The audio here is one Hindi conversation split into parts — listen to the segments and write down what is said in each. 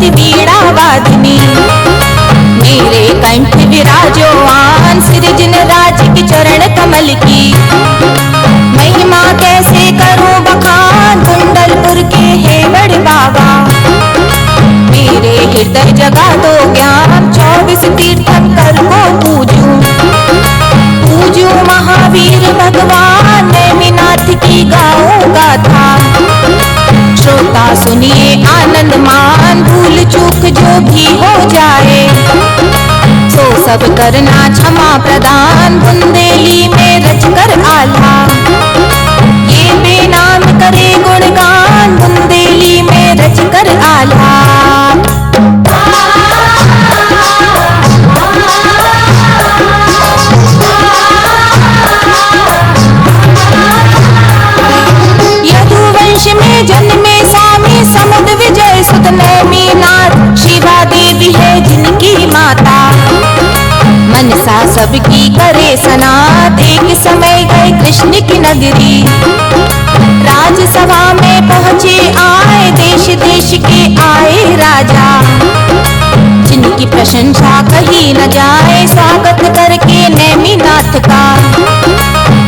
सरस्वती वीणा वादिनी। मेरे कंठ विराजो आन सृजन राज की चरण कमल की। महिमा कैसे करूं बखान कुंडलपुर के हेवड़ बाबा। मेरे हृदय जगा दो ज्ञान 24 तीर्थंकर को पूजूं। पूजूं महावीर भगवान नेमिनाथ की गाऊं गाथा। श्रोता सुनिए आनंद मान भूल चूक जो भी हो जाए तो सब करना क्षमा प्रदान। बुंदेली में रचकर आल्हा ये बेनाम करे गुणगान। बुंदेली में रचकर आल्हा। यदुवंश में जन्मे स्वामी समुद्र विजय सुत नेमिनाथ। शिवा देवी है जिनकी माता मनसा सबकी करे सनात। एक समय गए कृष्ण की नगरी राजसभा में पहुंचे आए देश देश के आए राजा। जिनकी प्रशंसा कही न जाए स्वागत करके नेमिनाथ का।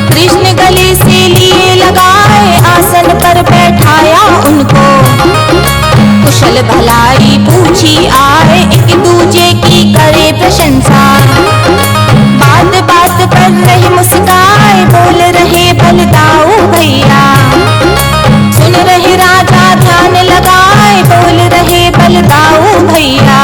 कृष्ण गले से लिए लगाए आसन पर बैठाया उनको। कुशल भलाई पूछी आए एक दूजे की करे प्रशंसा। बात बात पर रहे मुस्काए बोल रहे बलदाऊ भैया। सुन रहे राजा ध्यान लगाए बोल रहे बलदाऊ भैया।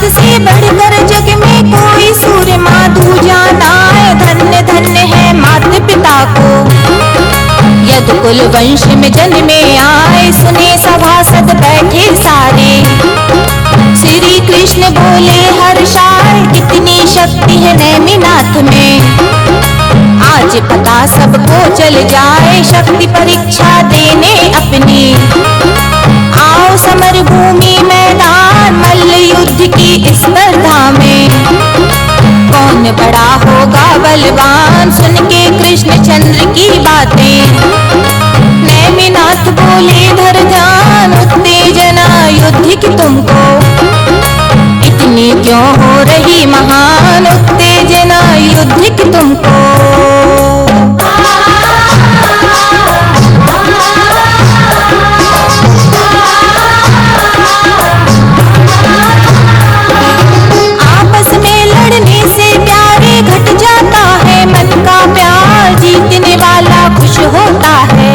से बढ़कर जग में कोई सूर्य माँ दूजा नाय। धन्य धन्य है माता पिता को यदुकुल वंश में जन्मे आए। सुने सभासद बैठे सारे श्री कृष्ण बोले हर्षाए। कितनी शक्ति है नेमिनाथ में आज पता सबको चल जाए। शक्ति परीक्षा देने अपनी आओ समर भूमि मैदान। मल्ल युद्ध की स्पर्धा में कौन बड़ा होगा बलवान। सुन के कृष्ण चंद्र की बातें नेमिनाथ बोले धर ध्यान। उत्तेजना युद्ध की तुमको इतनी क्यों हो रही महान। उत्तेजना युद्ध की तुमको। जीतने वाला खुश होता है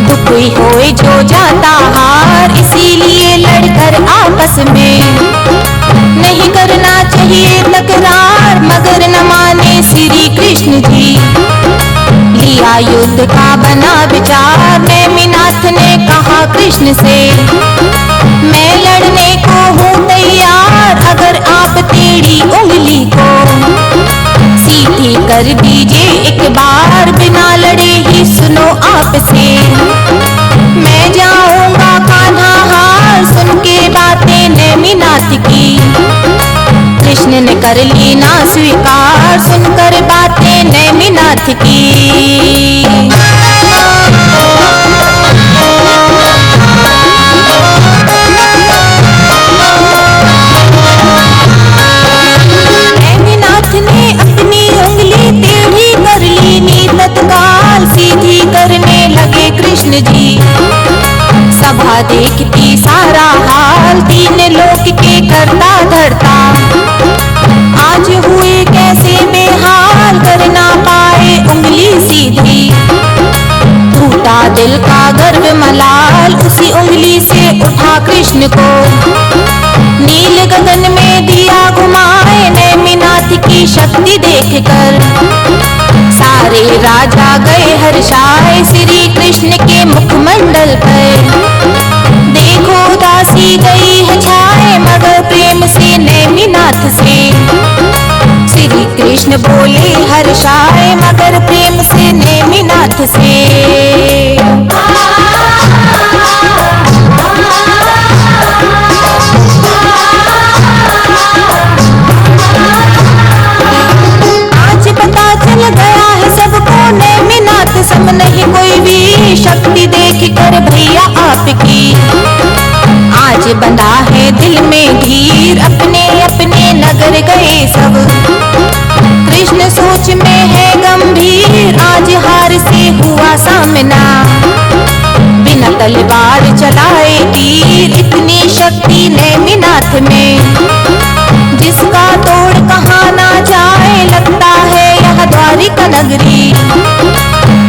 दुख होए जो जाता हार। इसीलिए लड़कर आपस में नहीं करना चाहिए तकरार। मगर न माने श्री कृष्ण जी लिया युद्ध का बना विचार। नेमिनाथ ने कहा कृष्ण से मैं लड़ने को हूँ तैयार। अगर आप टेढ़ी उंगली को सीधी कर दीजिए एक बार। बिना लड़े ही सुनो आपसे मैं जाऊंगा कान्हा हार। सुन के बातें नेमिनाथ की कृष्ण ने कर ली ना स्वीकार। सुनकर बातें नेमिनाथ की तत्काल सीधी करने लगे कृष्ण जी। सभा देखती सारा हाल तीन लोक के करता धरता। आज हुए कैसे बेहाल कर ना पाए उंगली सीधी। टूटा दिल का गर्व मलाल उसी उंगली से उठा कृष्ण को। नील गगन में दिया घुमाए नेमिनाथ की शक्ति देखकर। सारे राजा गए हर्षाए श्री कृष्ण के मुखमंडल पर। देखो दासी गई है छाए मगर प्रेम से नेमिनाथ से। श्री कृष्ण बोले हर्षाए मगर प्रेम से नेमिनाथ से। दिल में धीर, अपने अपने नगर गए सब। कृष्ण सोच में है गंभीर, आज हार से हुआ सामना। बिना तलवार चलाए तीर, इतनी शक्ति नेमिनाथ में। जिसका तोड़ कहाँ ना जाए, लगता है यह द्वारिका नगरी।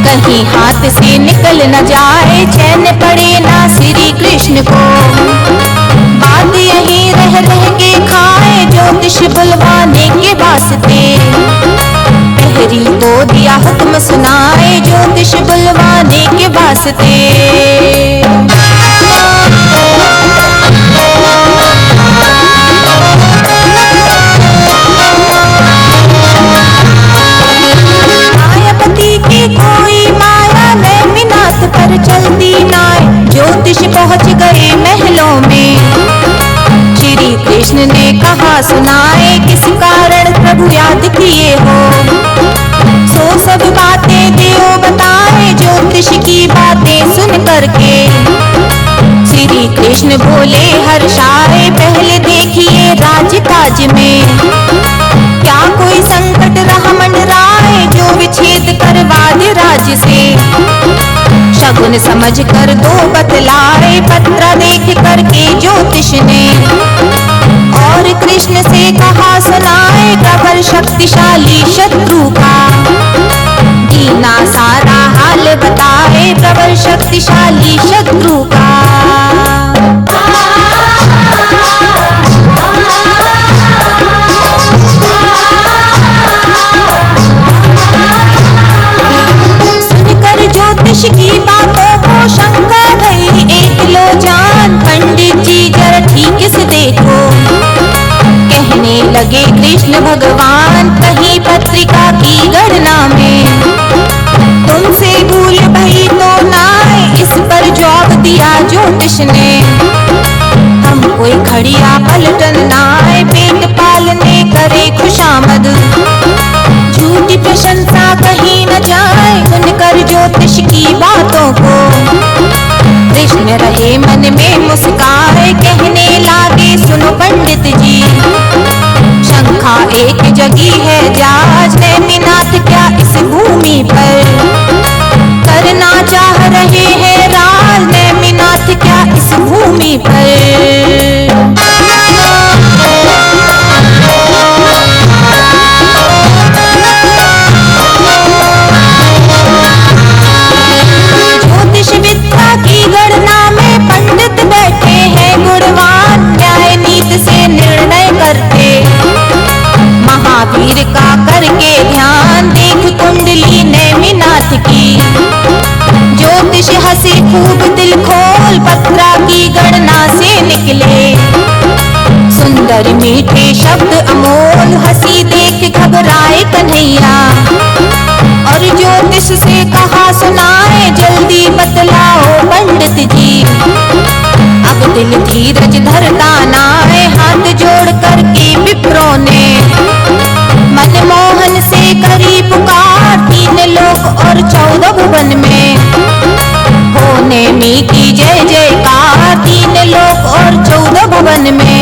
कहीं हाथ से निकल न जाए, चैन पड़े ना श्री कृष्ण को। बात यहीं रह रह के खाए, ज्योतिष बुलवाने के वास्ते। पहरी को दिया हुक्म सुनाए, ज्योतिष बुलवाने के वास्ते। पर चलती नाय, ज्योतिष पहुंच गए महलों में। श्री कृष्ण ने कहा सुनाए, किस कारण प्रभु याद किए हो। सो सब बातें देव बताए, ज्योतिष की बातें सुन करके। श्री कृष्ण बोले हर्षाए, पहले देखिए राजकाज में। क्या कोई संकट रहा मंडराए, जो विच्छेद करवा दे राज से। शगुन समझ कर दो बतलाए, पत्र देख करके ज्योतिष ने। और कृष्ण से कहा सुनाए, प्रबल शक्तिशाली शत्रु का। दीना सारा हाल बताए, प्रबल शक्तिशाली शत्रु का। सुनकर ज्योतिष की बातों को शंका गई एक लो जान। पंडित जी जरा ठीक से देखो, कहने लगे कृष्ण भगवान। कहीं पत्रिका की गणना में तुमसे भूल भई तो नाय, इस पर जवाब दिया ज्योतिष ने। हम कोई खड़िया पलटन नाय, पेट पालने करे खुशामद। झूठी प्रशंसा कहीं न जाए, सुनकर ज्योतिष की बातों को। कृष्ण रहे मन में मुस्काए, कहने लागे सुनो पंडित जी। शंखा एक जगी है जाज, नेमिनाथ क्या इस भूमि पर। करना चाह रहे हैं राज, नेमिनाथ क्या इस भूमि पर। ज्योतिष विद्या की गणना में पंडित बैठे हैं गुणवान। न्याय नीति से निर्णय करते, महावीर का करके ध्यान। देख कुंडली नेमिनाथ की, ज्योतिष हंसे खूब दिल खोल। पत्रा की गणना से निकले सुंदर मीठे शब्द अमोल। हंसी देख घबराए कन्हैया, और ज्योतिष से कहा सुनाए, जल्दी बतलाओ पंडित जी। अब दिल धीरज धरता नाए, हाथ जोड़ करके विप्रों ने। मनमोहन से करी पुकार, 3 लोक और 14 भुवन में। होने में की जय जयकार, 3 लोक और 14 भुवन में।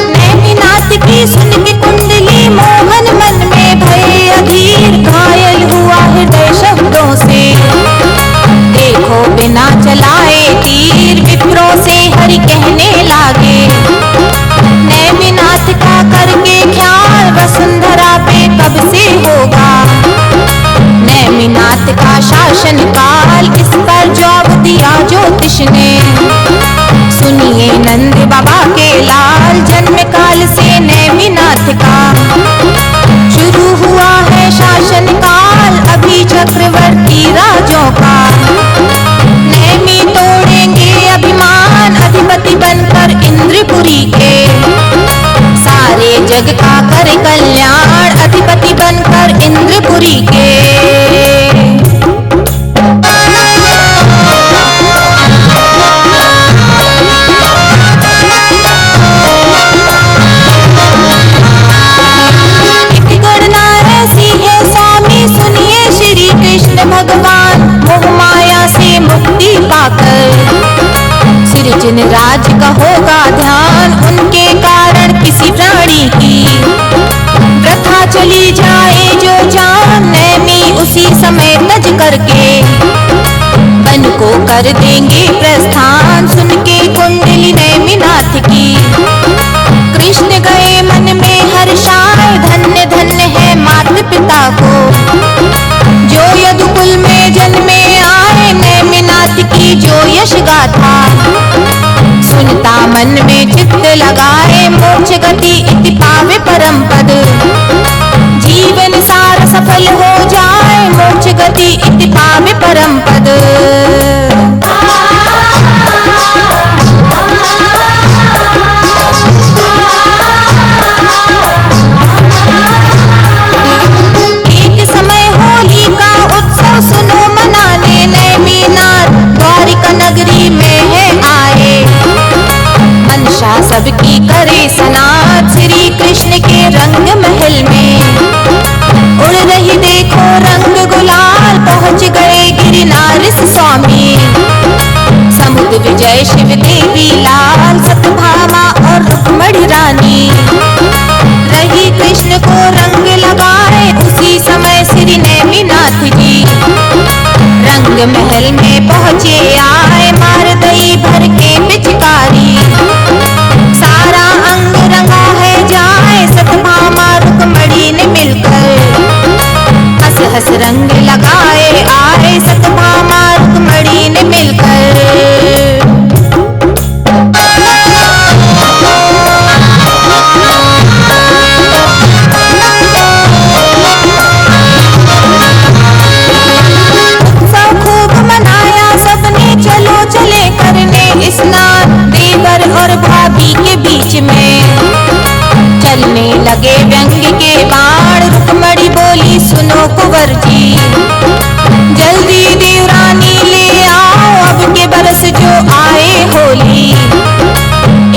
नेमिनाथ की सुन के कुंडली, मोहन मन में भय अधीर। घायल हुआ हृदय शब्दों से, देखो बिना चलाए तीर। विप्रों से हरि कहने लागे, नेमिनाथ का करके ख्याल। वसुंधरा पे कब से होगा नेमिनाथ का शासन काल। इस पर जवाब दिया ज्योतिष ने, सुनिए नंद बाबा के लाल। जन्म काल से नेमिनाथ का शुरू हुआ है शासन काल। अभी चक्रवर्ती राजों का, नेमि तोड़ेंगे अभिमान। अधिपति बनकर इंद्रपुरी के, सारे जग का कर कल्याण। अधिपति बनकर इंद्रपुरी के। गणना कर देंगे प्रस्थान, सुन के कुंडली नेमिनाथ की। कृष्ण गए मन में हर्षाए, धन्य धन्य है माता पिता को, जो यदुकुल में जन्मे आए, नेमिनाथ की जो यश गाथा। सुनता मन में चित्त लगाए, मोक्ष गति इति पावे परम पद। जीवन सार सफल हो जाए, मोक्ष गति इति पावे परम पद। एक समय होली का उत्सव सुनो मनाने, नेमिनाथ द्वारिका नगरी में है आए। मनसा सबकी करे सनाथ, श्री कृष्ण के रंग महल में। उड़ रही देखो रंग गुलाल, पहुंच गए गिरिनारिस स्वामी। समुद्र विजय शिव देवी लाल, सत्यभामा और रुक्मणी रानी। रही कृष्ण को रंग लगाए, उसी समय श्री नेमिनाथ जी। रंग महल में पहुंचे आए, मार दई भर के पिचकारी। सारा अंग रंगा है जाए, सत्यभामा रुक्मणी ने मिलकर। हंस हंस रंग लगाए आए, सत्यभामा रुक्मणी ने मिलकर। उत्सव खूब मनाया सबने, चलो चले करने स्नान। देवर और भाभी के बीच में चलने लगे व्यंग के बाण। रुक्मणी बोली सुनो कुंवर जी, जल्दी देवरानी ले आओ, अब के बरस जो आए होली।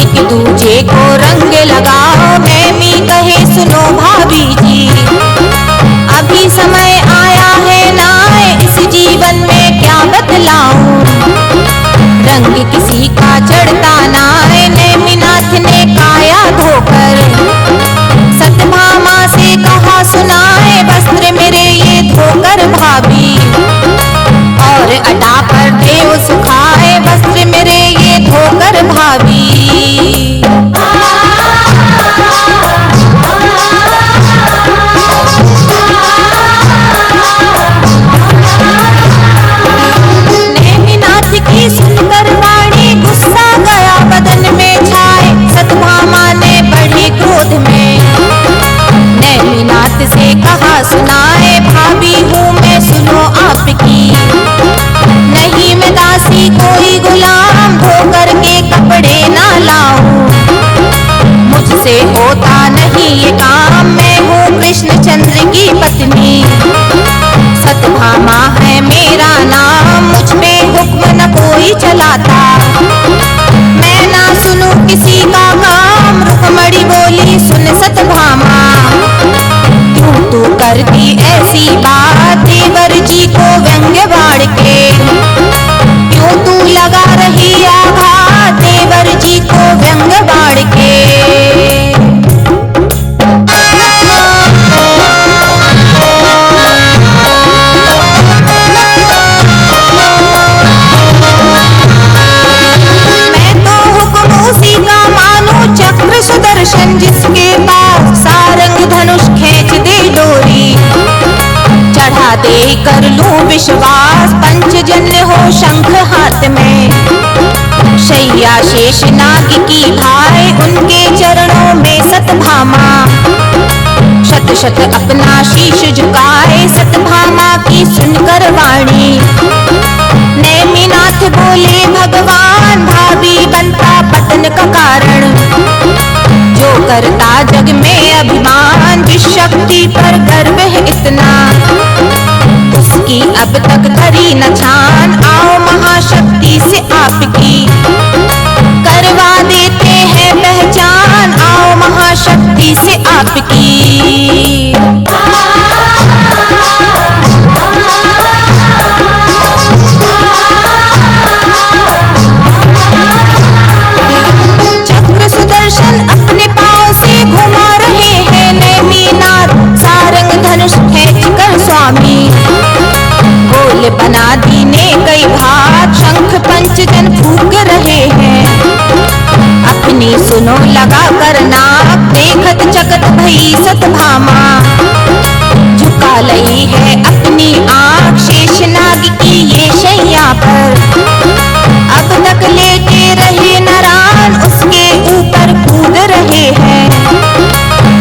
एक दूजे को रंग लगाओ, नेमी कहे सुनो भाभी जी। अभी समय आया है नाए, इस जीवन में क्या बतलाऊं। रंग किसी का चढ़ता नाए, नेमिनाथ ने काया धोकर। सत्यभामा से कहा सुनाए, वस्त्र मेरे ये धोकर भाभी। और अटा पर देव सुखाए, वस्त्र मेरे ये धोकर भाभी। नेमिनाथ की सुनकर वाणी, गुस्सा गया बदन में छाए। सत्यभामा ने बढ़ी क्रोध में, नेमिनाथ से कहा सुनाए, भाभी हूँ मैं सुनो आपकी। नहीं मैं दासी कोई गुलाम, धोकर के कपड़े ना लाऊं। मुझसे होता नहीं ये काम, मैं हूँ कृष्णचंद्र की पत्नी। सत्यभामा है मेरा नाम, मुझ पे हुक्म न कोई चलाता। मैं ना सुनूं किसी का काम, रुक्मणी बोली सुन सत्यभामा। क्यों तू करती ऐसी बात, देवर जी को व्यंग्य बाढ़ के। क्यों तू लगा रही आघात, देवर जी को व्यंग्य बाढ़ के। चक्र सुदर्शन जिसके पास, सारंग धनुष खींच दे डोरी। चढ़ा दे कर लूं विश्वास, पंचजन्य हो शंख हाथ में। शैया शेष नाग की भाई, उनके चरणों में सत्यभामा। शत शत अपना शीश झुकाए, सत्यभामा की सुनकर वाणी। नेमिनाथ बोले भगवान, भाभी बनता पतन का कारण। जो करता जग में अभिमान, जिस शक्ति पर गर्व है इतना, उसकी अब तक करी न छान। आओ महाशक्ति से आपकी करवा देते हैं पहचान, आओ महाशक्ति से आपकी। चक्र सुदर्शन अपने पांव से घुमा रहे हैं नेमिनाथ, सारंग धनुष खींच कर स्वामी। गोल बना दीने कई भाग, शंख लगा कर नाक, देखत चकत भई सतभामा। झुका लई है अपनी आँख शेषनाग की ये शैया पर। अब तक लेटे रहे नारायण उसके ऊपर कूद रहे हैं।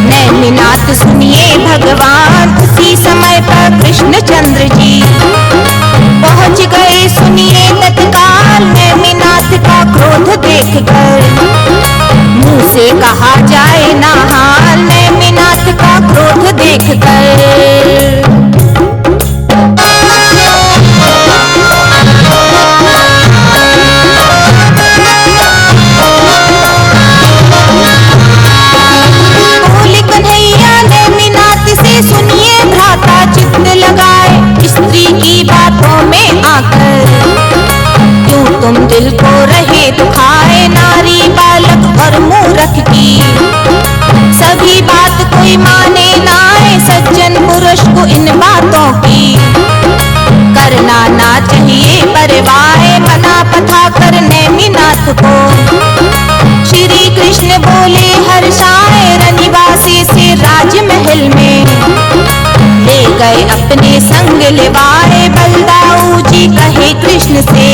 नैमिनाथ सुनिए भगवान, उसी समय पर कृष्णचंद्र जी पहुंच गए। सुनिए तत्काल नैमिनाथ का क्रोध देखकर, मुंह से कहा जाए ना हाल नैमिनाथ का क्रोध देखकर। बोले कन्हैया नैमिनाथ से सुनिए भ्राता चित्त लगाए स्त्री की बातों में आकर। क्यों तुम दिल को रहे दुखाए नारी बालक और मूर्ख की। सभी बात कोई माने नाए सज्जन पुरुष को इन बातों की। करना ना चाहिए परवाह मना पथा कर नैमिनाथ को। श्री कृष्ण बोले हर्षाए रनिवासी से राजमहल में। ले गए अपने संग लिवाए बलदाऊ जी कहे कृष्ण से।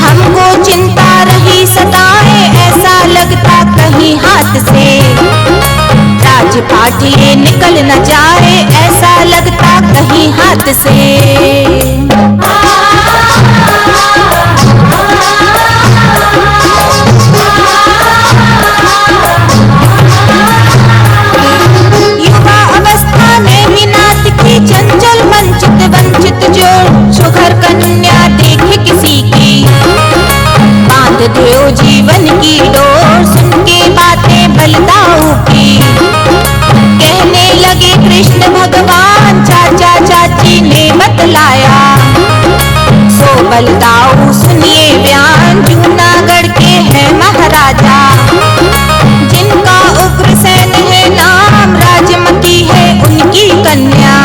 हमको चिंता रही सताए ऐसा लगता कहीं हाथ से। राजपाट ये निकल न जाए ऐसा लगता कहीं हाथ से। युवा अवस्था नैमिनाथ की चंचल वंचित वंचित जो सुघर कन्या देखे किसी की। बांध दो जीवन की डोर सुन के बातें बलदाऊ की। कहने लगे कृष्ण भगवान चाचा चाची ने बतलाया। सो बलदाऊ सुनिए बयान जूनागढ़ के हैं महाराजा। जिनका उग्रसेन है नाम राजमती है उनकी कन्या।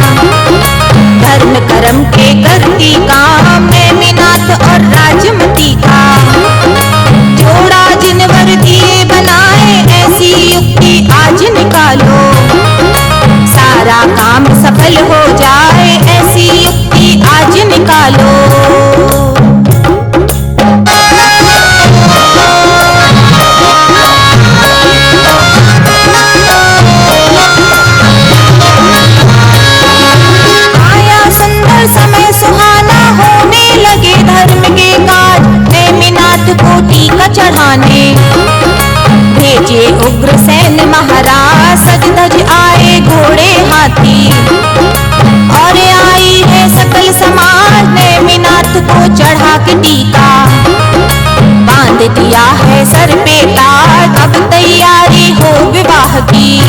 धर्म कर्म के करती काम नैमिनाथ और राजमती का। जोड़ा जिनवर दिए बनाए ऐसी युक्ति आज निकालो। सारा काम सफल हो जाए ऐसी युक्ति आज निकालो। आया सुंदर समय सुहाना होने लगे धर्म के काज नैमिनाथ को टीका चढ़ाने। भेजे उग्रसेन महाराज सज धज आए घोड़े हाथी। और आई है सकल समाज नैमिनाथ को चढ़ा के टीका। बांध दिया है सर पे ताज अब तैयारी हो विवाह की।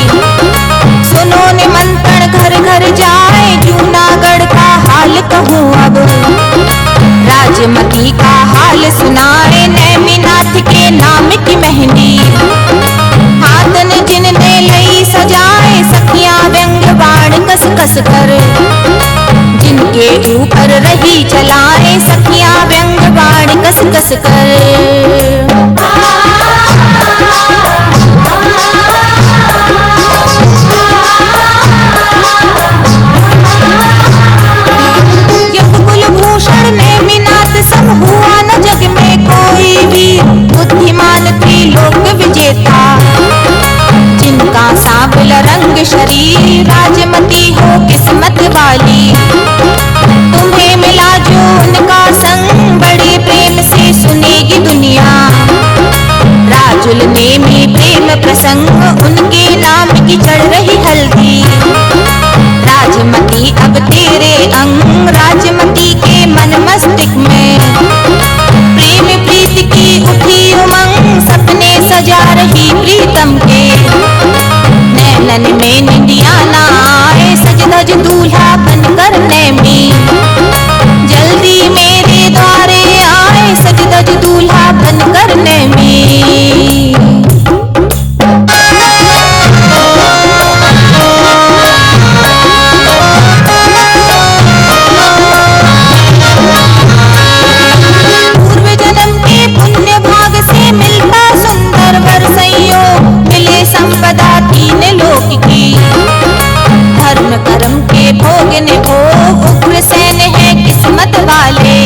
सुनो निमंत्रण घर घर जाए जूनागढ़ का हाल कहूँ अब। राजमती का हाल सुनाए नैमिनाथ के नाम की मेहंदी। हाथन जिनने लई सजाए सखियां व्यंग बाण कस कस कर। जिनके ऊपर रही चलाए सखियां व्यंग बाण कस कस कर। कुलभूषण नैमिनाथ सम हुआ न जग में कोई भी। बुद्धिमान त्रिलोक विजेता जिनका सांवला रंग शरीर। राजमती हो किस्मत वाली तुम्हें मिला जो उनका संग। बड़े प्रेम से सुनेगी दुनिया राजुल में प्रेम प्रसंग। उनके नाम की चढ़ रही हल्दी। राजमती अब तेरे अंग राजमती के मन मस्तिष्क में। प्रेम प्रीति की उठी उमंग सपने सजा रही प्रीतम के। नैनन में निंदिया ना आए सज धज दूल्हा बनकर नैमी। जल्दी मेरे द्वारे आए सज धज दूल्हा बनकर नैमी। भोगने भोग उग्रसेन है किस्मत वाले।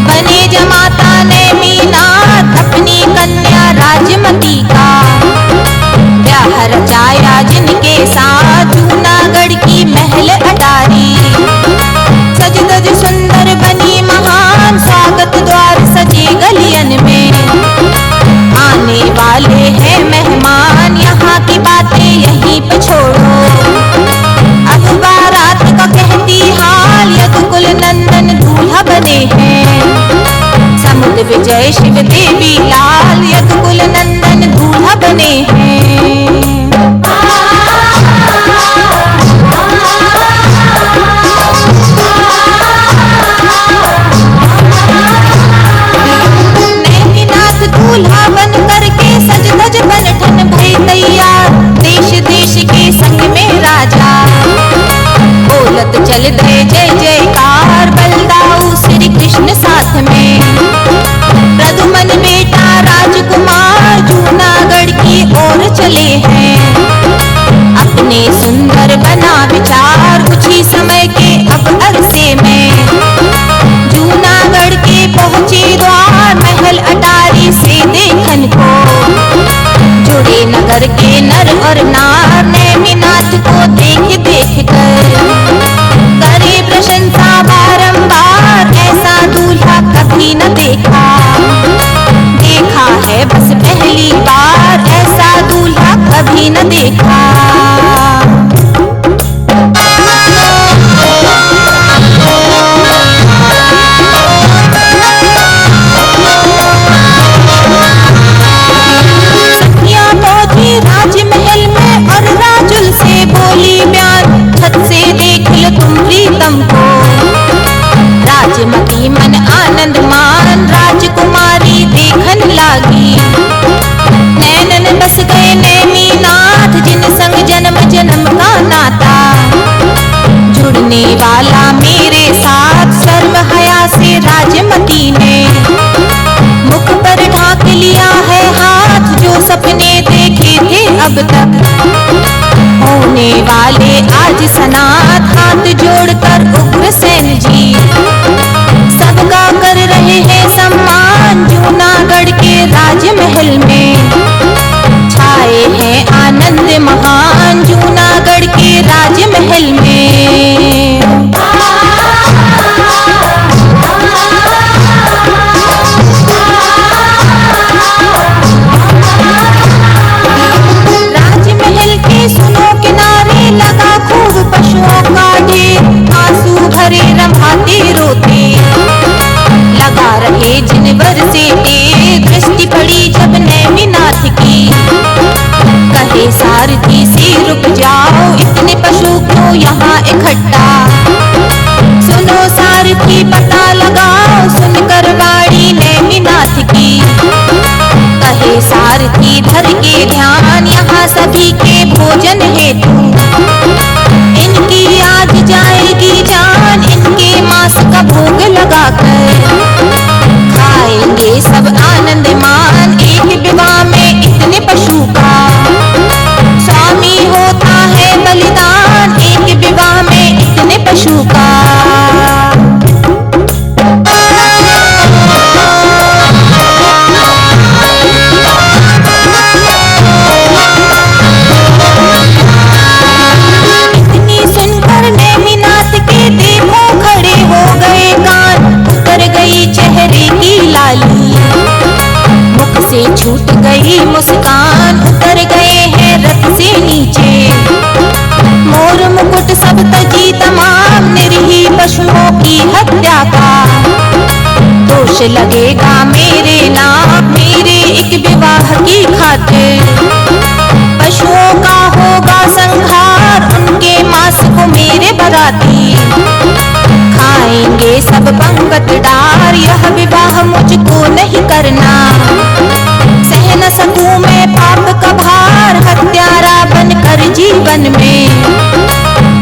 बने जमाता ने मीनाथ अपनी कन्या राजमती का, ब्याह रचाया जिनके साथ जूनागढ़ की महल अटारी। सज धज सुंदर बनी महान स्वागत द्वार सजे गलियन में, आने वाले हैं मेहमान यहाँ की बातें यहीं पे छोड़ो। अब बारात का कहती हाल यदुकुल नंदन दूल्हा बने हैं, समुद्र विजय शिव देवी लाल यदुकुल नंदन दूल्हा बने हैं। नैमिनाथ दूल्हा बन करके सज धज बन ठन भई तैयार, देश देश के संग में राजा बोलत चल दे जय जयकार। बलदाऊ श्री कृष्ण साथ में प्रदुमन बेटा राजकुमार जूनागढ़ की ओर चले हैं। अपने सुंदर बना विचार कुछ ही समय के अब अरसे में, जूनागढ़ के पहुंचे द्वार महल अटारी से देखन को। जुड़े नगर के नर और नार नैमिनाथ को देख देख कर करे प्रशंसा बारंबार, ऐसा दूल्हा कभी न देखा, देखा है बस पहली बार, ऐसा दूल्हा कभी न देखा। राजमहल में और राजुल से बोली बयान, छत से देख लो तुम प्रीतम को। राजमती मन आनंद मान राजकुमारी देखन लागी, नैनन बस गए नैमिनाथ जिन संग जन्म जन्म का नाता। जुड़ने वाला मेरे साथ शर्म हया से राजमती ने, मुख पर ढाक लिया है हाथ जो सपने देखे थे अब तक। होने वाले आज सनात हाथ जोड़कर उग्रसेन जी, सबका कर रहे हैं सम्मान जूनागढ़ के राजमहल में। छाए हैं आनंद महान जूनागढ़ के राजमहल में। राजमहल के सुनो किनारे लगा खूब पशुओं का ढेर, आंसू भरे रंभाते रोते लगा रहे जिनवर से टेर। दृष्टि पड़ी जब नैमिनाथ की, कहे सारथी से रुक जाओ इतने पशु क्यों यहाँ इकट्ठा। सुनो सारथी पता लगाओ सुनकर वाणी नैमिनाथ की, कहे सारथी धर के ध्यान यहाँ सभी के भोजन हेतु। इनकी आज जाएगी जान इनके मांस का भोग लगाकर, खाएंगे सब आनंद मान एक विवाह में इतने पशु का। स्वामी होता है बलिदान एक विवाह में इतने पशु का। छूट गई मुस्कान उतर गए हैं रथ से नीचे, मोर मुकुट सब तजी तमाम निरीह पशुओं की हत्या का। दोष लगेगा मेरे नाम मेरे एक विवाह की खातिर, पशुओं का होगा संहार उनके मांस को मेरे बराती। खाएंगे सब पंगत डार यह विवाह मुझको नहीं करना, सह न सकूं मैं पाप का भार हत्यारा बनकर जीवन में।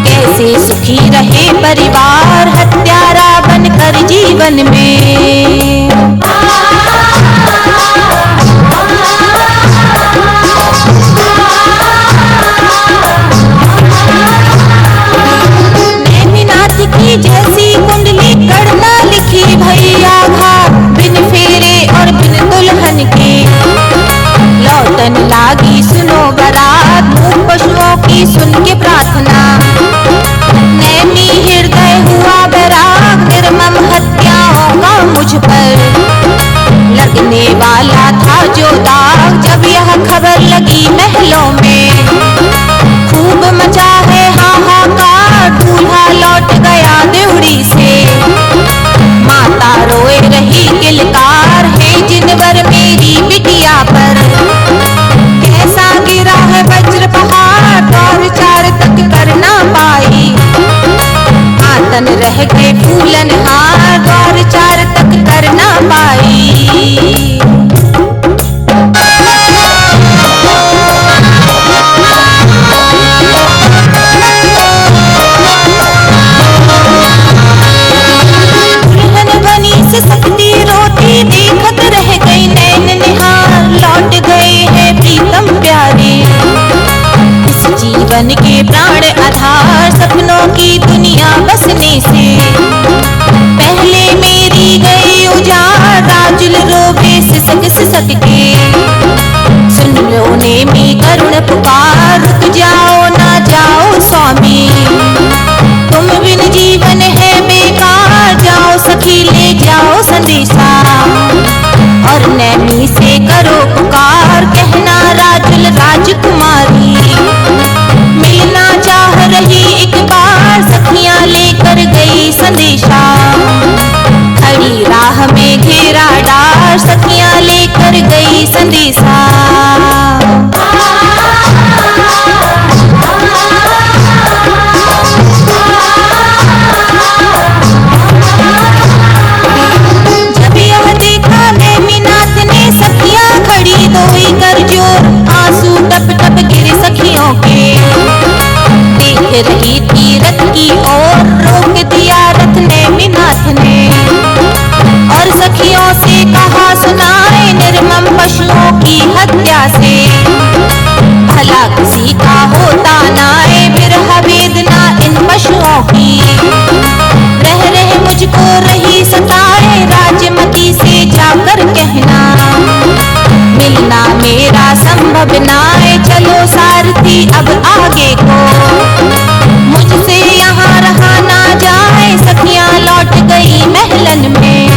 कैसे सुखी रहे परिवार हत्यारा बनकर जीवन में। की जैसी कुंडली करना लिखी भैया घाट, बिन फेरे और बिन दुल्हन के लौटन लागी सुनो बारात, मूक पशुओं की सुन के प्रार्थना, नैमी हृदय हुआ बैराग, निर्मम हत्याओं का मुझ पर लगने वाला था जो दाग। जब यह खबर लगी महलों में, खूब मचा है हाहाकार, दूल्हा लौट गया देवड़ी से, माता रोए रही किलकार, है जिनवर मेरी बिटिया पर, कैसा गिरा है वज्र पहाड़, दौर चार तक कर ना पाई, आतन रह गए फूलन हार, दौर चार तक कर ना पाई। देखत रह गई नैन निहार, लौट गए हैं प्रीतम प्यारे, इस जीवन के प्राण आधार, सपनों की दुनिया बसने से पहले मेरी गई उजाड़, राजुल रोवे सिसक सिसक के, सुन लो नेमी करुण पुकार, रुक जाओ ना जाओ स्वामी, तुम बिन जीवन है बेकार, जाओ सखी ले जाओ संदेशा, और नैमी से करो पुकार, कहना राजुल राजकुमारी, मिलना चाह रही एक बार, सखियां लेकर गई संदेशा, खड़ी राह में घेरा डार, सखियां लेकर गई संदेशा। दोई कर जोर, आंसू टप टप गिरे सखियों के, देख रही थी रथ की ओर, रोक दिया रथ नेमिनाथ ने, और सखियों से कहा सुनाए, निर्मम पशुओं की हत्या से भला किसी का होता नाए, विरह वेदना इन पशुओं की, रह रहे मुझको रही सताए, राजमती से जाकर कहना, मिलना मेरा संभव नाए, चलो सारथी अब आगे को, मुझसे यहाँ रहा ना जाए, सखियां लौट गई महलन में,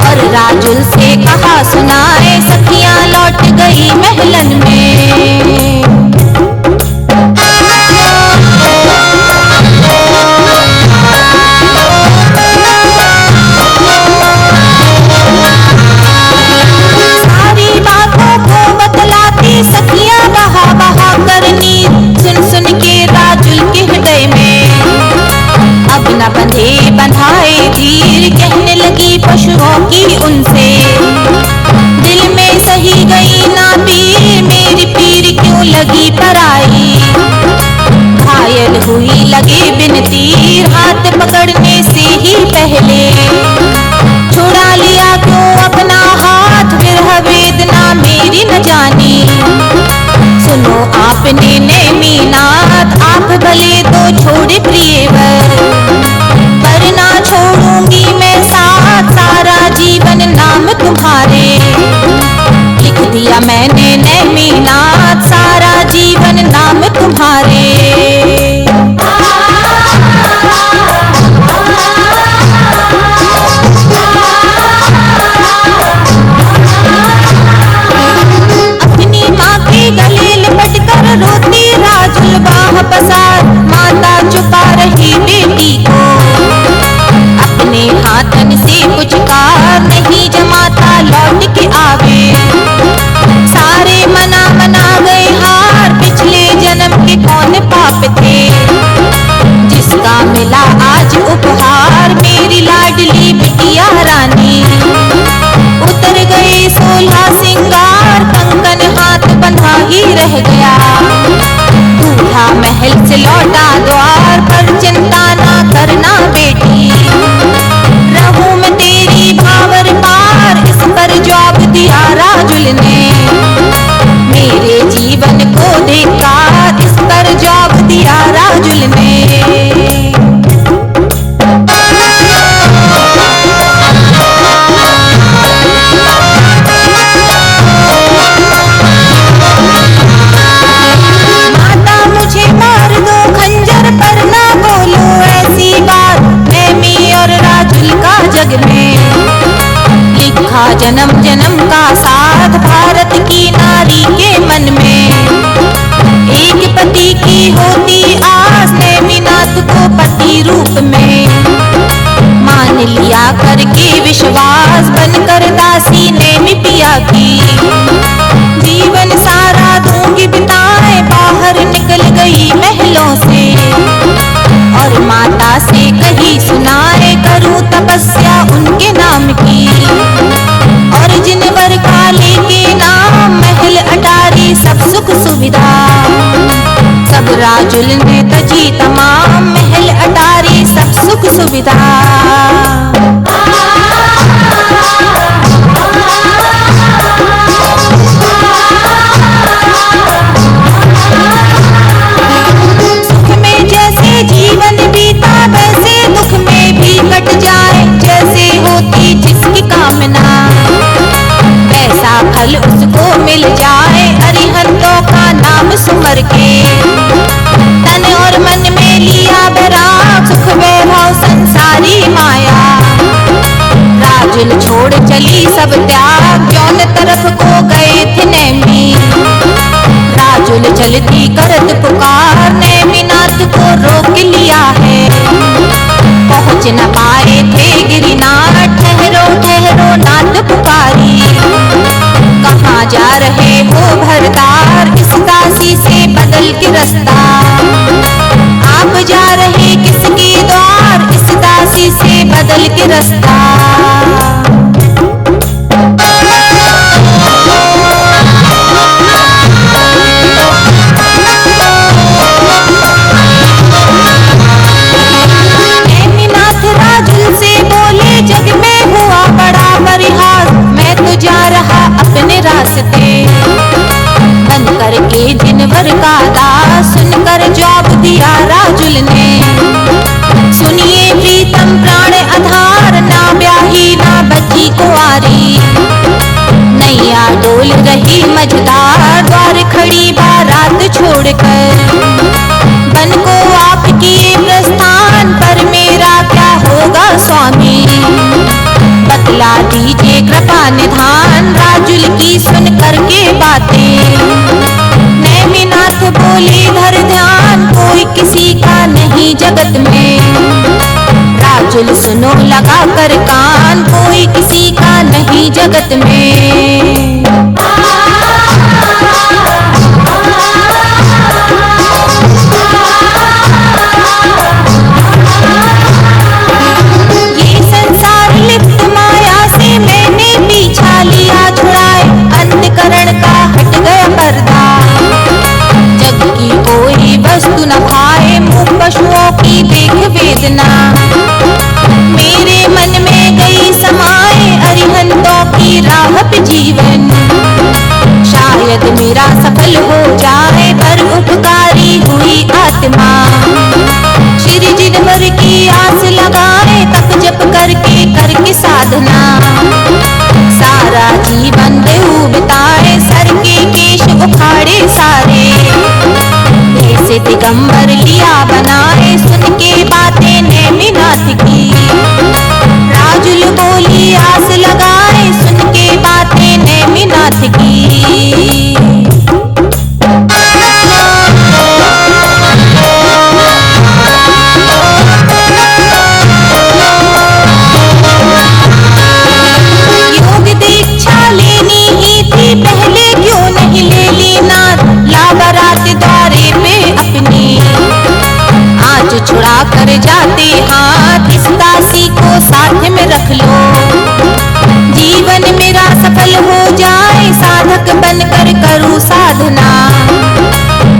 और राजुल से कहा सुनाए, सखियां लौट गई महलन में। सखियां बहा बहा करनी, सुन सुन के राजुल के हृदय में, अब न बंधे बंधाए धीर, कहने लगी पशुओं की उनसे, दिल में सही गई ना पीर, मेरी पीर क्यों लगी पराई, घायल हुई लगे बिन तीर, हाथ पकड़ने से ही पहले छुड़ा लिया क्यों अपना हाथ, विरह वेदना मेरी न जानी, सुनो आपने नेमिनाथ, आप भले तो छोड़े प्रियवर, पर ना छोड़ूंगी मैं साथ, सारा जीवन नाम तुम्हारे, लिख दिया मैंने नेमिनाथ, सारा जीवन नाम तुम्हारे। गले लिपट कर रोती राजुल बाह पसार, रूप में। मान लिया करके विश्वास, बनकर दासी नेमी पिया की। जीवन सारा दूंगी बिताए, बाहर निकल गई महलों से। और माता से कही सुनाए, करूं तपस्या उनके नाम की। और जिनवर काली के नाम, महल अटारी सब सुख सुविधा। सब राजुल ने तजी तमाम, महल अटारी सब सुख सुविधा। सुख में जैसे जीवन बीता, वैसे दुख में भी कट जाए। जैसे होती जिसकी कामना, ऐसा फल उसको मिल जाए। अरिहंतों का नाम सुमर के, तन और मन में लिया बैराग। सुख वैभव संसारी माया, राजुल छोड़ चली सब त्याग। जौन तरफ को गए थे नेमी, राजुल चलती करत पुकार। नेमिनाथ को रोक लिया है, पहुंच न पाए थे गिरिनाथ। ठहरो ठहरो नाथ पुकारी, कहाँ जा रहे हो भरतार। इस दासी से बदल के रास्ता, आप जा रहे किसके द्वार। इस दासी से बदल के रास्ता। नेमिनाथ राजुल से बोले, जग में हुआ बड़ा परिहास। मैं तो जा रहा अपने रास्ते, बन करके जिनवर का दास। सुनकर जवाब दिया राजुल ने, सुनिए प्रीतम प्राण आधार। ना ब्याही ना बची कुंवारी, नैया डोल रही मझधार। द्वार खड़ी बारात छोड़कर, बन को आप किए प्रस्थान। पर मेरा क्या होगा स्वामी, बतला दीजिए कृपा निधान। राजुल की सुन करके बातें, नेमिनाथ बोले धर ध्यान। कोई किसी का नहीं जगत में, राजुल सुनो लगा कर कान। कोई किसी का नहीं जगत में। ये संसार लिप्त माया से मैंने पीछा लिया छुड़ाए। अंतकरण का हट गया पर्दा, जग की कोई वस्तु न भाए। मुख पशुओं की देख वेदना, मेरे मन में गई समाए। अरिहंतों की राह पे जीवन, शायद मेरा सफल हो जाए। पर उपकारी हुई आत्मा, श्री जिनवर की आस लगाए। तप जप करके करके साधना, सारा जीवन देव बिताए। सर के केश उखाड़े सारे, ऐसे दिगंबर लिया बनाए। सुन के बातें नेमिनाथ की, राजुल बोली आस लगाए। सुन के बातें नेमिनाथ की। योग दीक्षा लेनी ही थी, पहले क्यों नहीं ले ली नाथ। ला बारात द्वारे पे अपनी, आज छुड़ा कर जाते हाथ। इस दासी को साथ में रख लो, जीवन मेरा सफल हो जाए। साधक बनकर करूं साधना,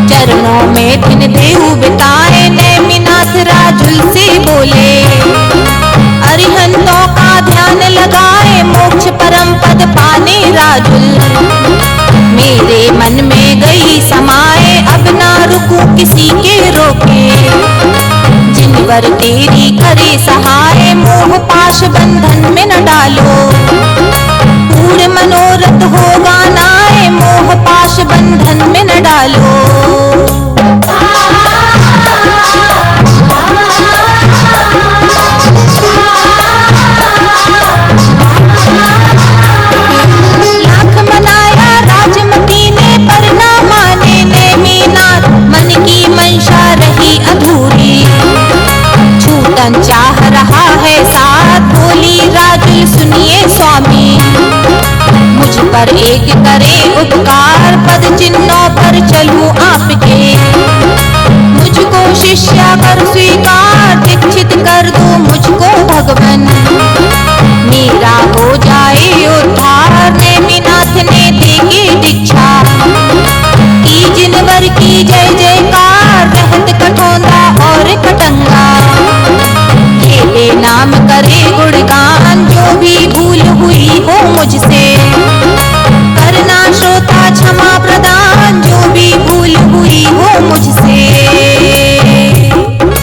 चरणों में दिन देव बिताए। नेमिनाथ राजुल से बोले, अरिहंतों का ध्यान लगाए। मोक्ष परम पद पाने राजुल, मेरे मन में गई समाए। अब ना रुकूं किसी के रोके, जिनवर तेरी करे सहाय। मोह पाश बंधन में न डालो, पूर्ण मनोरथ होगा नाए। मोह पाश बंधन में न डालो।